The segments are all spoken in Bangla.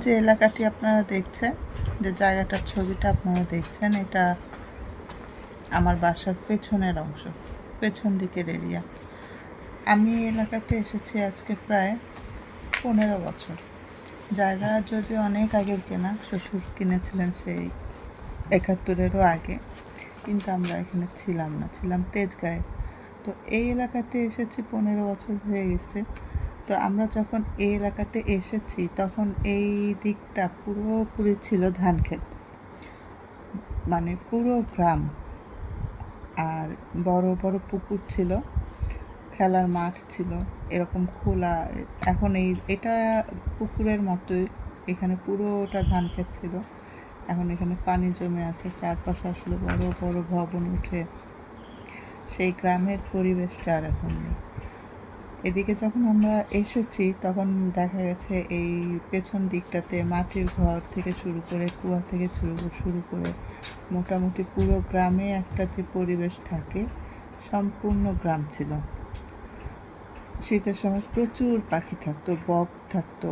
যে এলাকাটি আপনারা দেখছেন, যে জায়গাটার ছবিটা আপনারা দেখছেন, এটা আমার বাসার পেছনের অংশ, পেছন দিকের এরিয়া। আমি এই এলাকাতে এসেছি আজকে প্রায় 15 বছর। জায়গা যদিও অনেক আগের কেনা, শ্বশুর কিনেছিলেন সেই 71-এরও আগে, কিন্তু আমরা এখানে ছিলাম না, ছিলাম তেজগাঁয়ে। তো এই এলাকাতে এসেছি 15 বছর হয়ে গেছে। তো আমরা যখন এই এলাকাতে এসেছি তখন এই দিকটা পুরোপুরি ছিল ধান ক্ষেত, মানে পুরো গ্রাম। আর বড় বড় পুকুর ছিল, খেলার মাঠ ছিল, এরকম খোলা। এখন এটা পুকুরের মতোই, এখানে পুরোটা ধান ক্ষেত ছিল। এখন এখানে পানি জমে আছে, চারপাশে আসলে বড় বড় ভবন উঠে সেই গ্রামের পরিবেশটা আর এখন নেই। এদিকে যখন আমরা এসেছি তখন দেখা গেছে এই পেছন দিকটাতে মাটির ঘর থেকে শুরু করে, কুয়া থেকে শুরু করে মোটামুটি পুরো গ্রামে একটা যে পরিবেশ থাকে, সম্পূর্ণ গ্রাম ছিল। শীতের সময় প্রচুর পাখি থাকতো, বক থাকতো,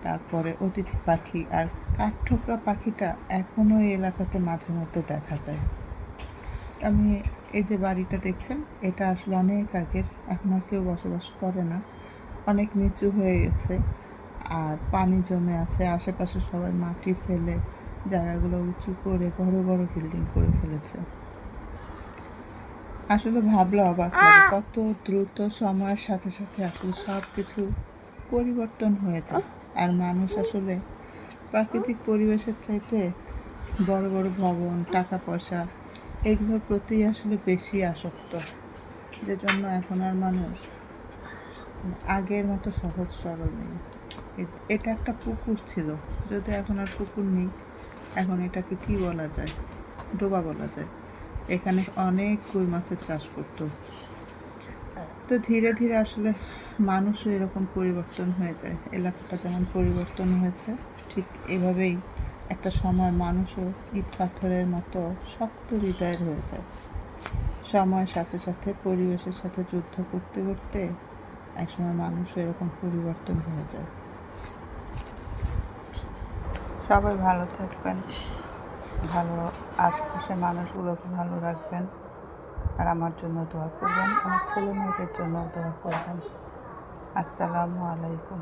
তারপরে অতিথি পাখি, আর কাঠঠোকরা পাখিটা এখনও এই এলাকাতে মাঝে মধ্যে দেখা যায়। আমি এই যে বাড়িটা দেখছেন, এটা আসলে অনেক আগের, এখন আর কেউ বসবাস করে না, অনেক নিচু হয়ে গেছে আর পানি জমে আছে। আশেপাশে সবাই মাটি ফেলে জায়গাগুলো উঁচু করে বড় বড় বিল্ডিং করে ফেলেছে। আসলে ভাবলে অবাক লাগে কত দ্রুত সময়ের সাথে সাথে আসলে সব কিছু পরিবর্তন হয়ে যায়। আর মানুষ আসলে প্রাকৃতিক পরিবেশের চাইতে বড় বড় ভবন, টাকা পয়সা, এগুলোর প্রতি আসলে বেশি আসক্ত, যে জন্য এখন আর মানুষ আগের মতো সহজ সরল নেই। এটা একটা পুকুর ছিল, যদি এখন আর পুকুর নেই, এখন এটাকে কি বলা যায়, ডোবা বলা যায়। এখানে অনেক কই মাছের চাষ করতো। তো ধীরে ধীরে আসলে মানুষও এরকম পরিবর্তন হয়ে যায়। এলাকাটা যেমন পরিবর্তন হয়েছে, ঠিক এভাবেই একটা সময় মানুষও ইট পাথরের মতো শক্ত হৃদয়ের হয়ে যায়। সময়ের সাথে সাথে পরিবেশের সাথে যুদ্ধ করতে করতে একসময় মানুষও এরকম পরিবর্তন হয়ে যায়। সবাই ভালো থাকবেন, ভালো আশেপাশের মানুষগুলোকে ভালো রাখবেন, আর আমার জন্য দোয়া করবেন, আমার ছেলে মেয়েদের জন্য দোয়া করবেন। আসসালামু আলাইকুম।